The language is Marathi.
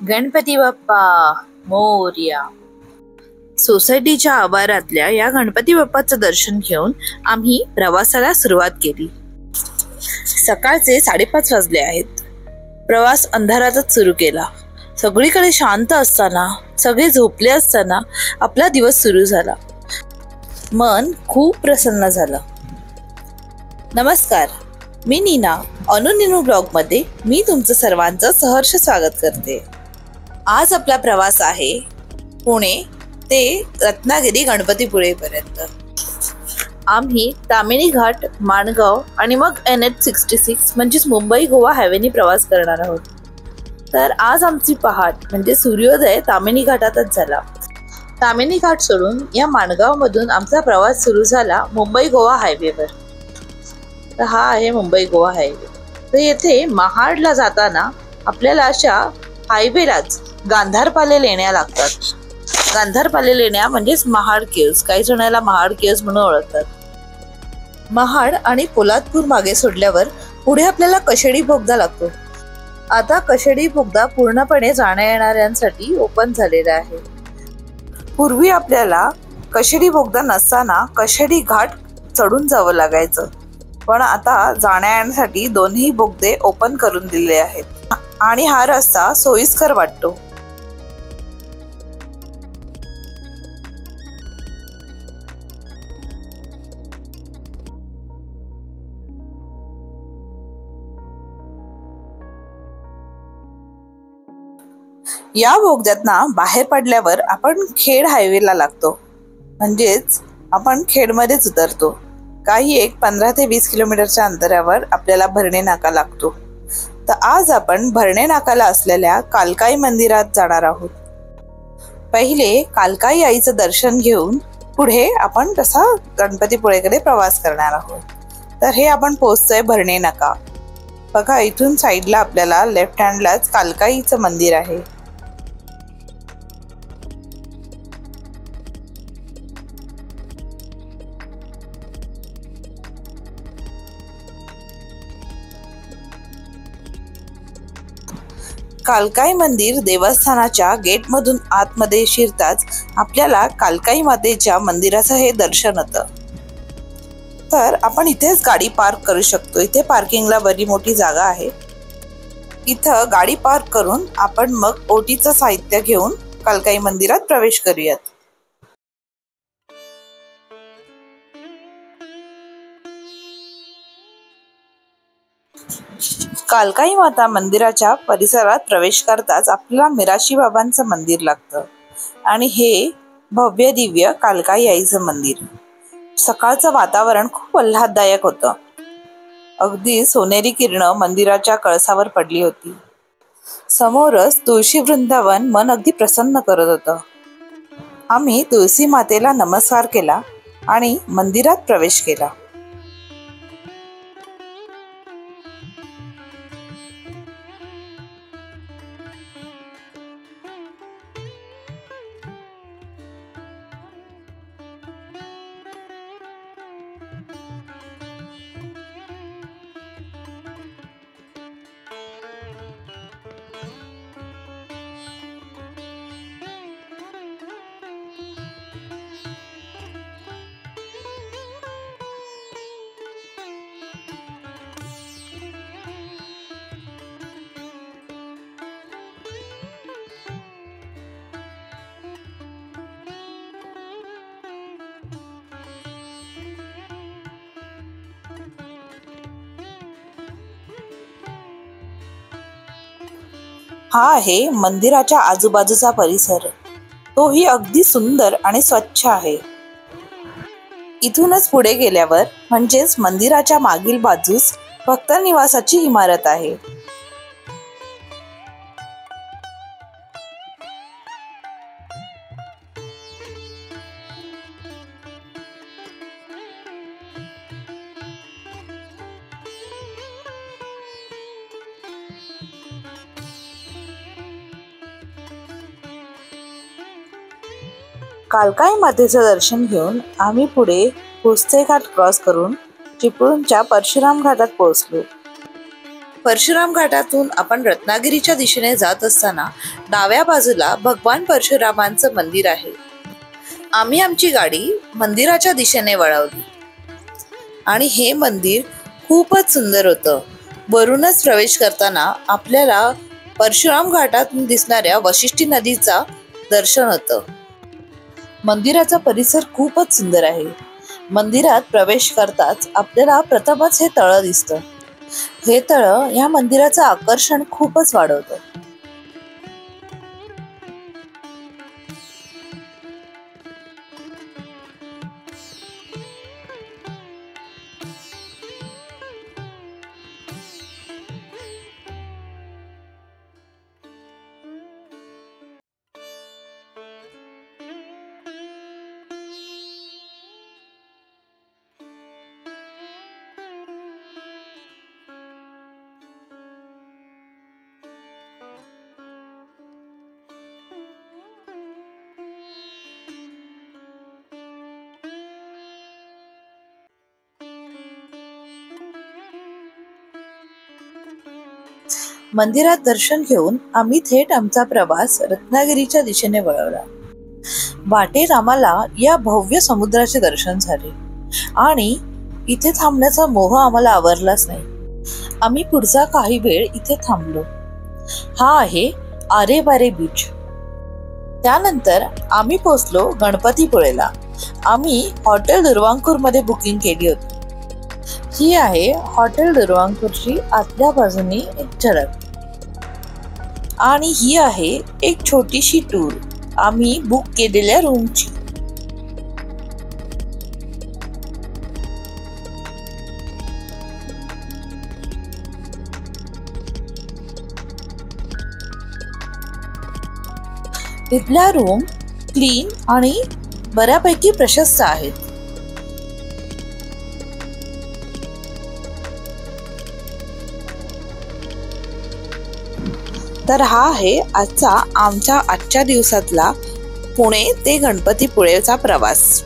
गणपती बाप्पा मोरया. सोसायटीच्या आवारातल्या या गणपती बाप्पाचं दर्शन घेऊन आम्ही प्रवासाला सुरुवात केली. सकाळचे 5:30 वाजले आहेत. प्रवास अंधारातच सुरू केला. सगळीकडे शांत असताना, सगळे झोपले असताना आपला दिवस सुरू झाला. मन खूप प्रसन्न झालं. नमस्कार, मी नीना. अनु ब्लॉगमध्ये मी तुमचं सर्वांचं सहर्ष स्वागत करते. आज आपला प्रवास आहे पुणे ते रत्नागिरी गणपतीपुळेपर्यंत. आम्ही तामिनी घाट, माणगाव आणि मग NH66 म्हणजेच मुंबई गोवा हायवेने प्रवास करणार आहोत. तर आज आमची पहाट म्हणजे सूर्योदय तामिनी घाटातच झाला. तामिनी घाट सोडून या माणगावमधून आमचा प्रवास सुरू झाला मुंबई गोवा हायवेवर. तर हा आहे मुंबई गोवा हायवे. तर येथे महाडला जाताना आपल्याला अशा हायवेलाच गांधारपाले लेण्या लागतात. गांधारपाले लेण्या म्हणजेच महाड केव्ज. काही जणांना महाड केव्ज म्हणून ओळखतात. महाड आणि पोलादपूर मागे सोडल्यावर पुढे आपल्याला कशेडी बोगदा लागतो. आता कशेडी बोगदा पूर्णपणे जाण्या येणाऱ्यांसाठी ओपन झालेला आहे. पूर्वी आपल्याला कशेडी बोगदा नसताना कशेडी घाट चढून जावं लागायचं, पण आता जाण्या येण्यासाठी दोन्ही बोगदे ओपन करून दिले आहेत आणि हा रस्ता सोयीस्कर वाटतो. या बोगद्यातनं बाहेर पडल्यावर आपण खेड हायवेला लागतो, म्हणजेच आपण खेडमध्येच उतरतो. काही एक 15 ते 20 किलोमीटरच्या अंतरावर आपल्याला भरणे नाका लागतो. तर आज आपण भरणे नाकाला असलेल्या कालकाई मंदिरात जाणार आहोत. पहिले कालकाई आईचं दर्शन घेऊन पुढे आपण तसा गणपतीपुळेकडे प्रवास करणार आहोत. तर हे आपण पोहोचतोय भरणे नाका. बघा, इथून साईडला आपल्याला लेफ्ट हँडलाच कालकाईचं मंदिर आहे. कालकाई मंदिर देवस्थानाच्या गेटमधून आतमध्ये शिरताच आपल्याला कालकाई मातेच्या मंदिराचं हे दर्शन होतं. तर आपण इथेच गाडी पार्क करू शकतो. इथे पार्किंगला बरी मोठी जागा आहे. इथं गाडी पार्क करून आपण मग ओटीचं साहित्य घेऊन कालकाई मंदिरात प्रवेश करूयात. कालकाई माता मंदिराच्या परिसरात प्रवेश करताच आपल्याला मिराशी बाबांचं मंदिर लागतं आणि हे भव्य दिव्य कालकाई आईचं मंदिर. सकाळचं वातावरण खूप आल्हाददायक होतं. अगदी सोनेरी किरणं मंदिराच्या कळसावर पडली होती. समोरच तुळशी वृंदावन मन अगदी प्रसन्न करत होतं. आम्ही तुळशी मातेला नमस्कार केला आणि मंदिरात प्रवेश केला. हा आहे मंदिराच्या आजूबाजूचा परिसर. तोही अगदी सुंदर आणि स्वच्छ आहे. इथूनच पुढे गेल्यावर म्हणजेच मंदिराच्या मागील बाजूस भक्त निवासाची इमारत आहे. कालकाई मातेचं दर्शन घेऊन आम्ही पुढे भोसले घाट क्रॉस करून चिपळूणच्या परशुराम घाटात पोहोचलो. परशुराम घाटातून आपण रत्नागिरीच्या दिशेने जात असताना डाव्या बाजूला भगवान परशुरामांचं मंदिर आहे. आम्ही आमची गाडी मंदिराच्या दिशेने वळवली आणि हे मंदिर खूपच सुंदर होतं. वरूनच प्रवेश करताना आपल्याला परशुराम घाटातून दिसणाऱ्या वशिष्ठी नदीचा दर्शन होतं. मंदिराचा परिसर खूपच सुंदर आहे. मंदिरात प्रवेश करताच आपल्याला प्रथमच हे तळं दिसतं. हे तळं या मंदिराचं आकर्षण खूपच वाढवतं. मंदिरात दर्शन घेऊन आम्ही थेट आमचा प्रवास रत्नागिरीच्या दिशेने वळवला. वाटेत आम्हाला या भव्य समुद्राचे दर्शन झाले आणि इथे थांबण्याचा मोह आम्हाला आवरलाच नाही. आम्ही पुढचा काही वेळ इथे थांबलो. हा आहे आरेवारे बीच. त्यानंतर आम्ही पोहोचलो गणपतीपुळेला. आम्ही हॉटेल दुर्वांकूर मध्ये बुकिंग केली होती. ही आहे हॉटेल दुर्वांकूरची आतल्या बाजूनी एक झलक आणि ही आहे एक छोटीशी टूर आम्ही बुक केलेल्या रूमची. इथल्या रूम क्लीन आणि बऱ्यापैकी प्रशस्त आहेत. तर हा आहे आजच्या दिवसातला पुणे ते गणपतीपुळेचा प्रवास.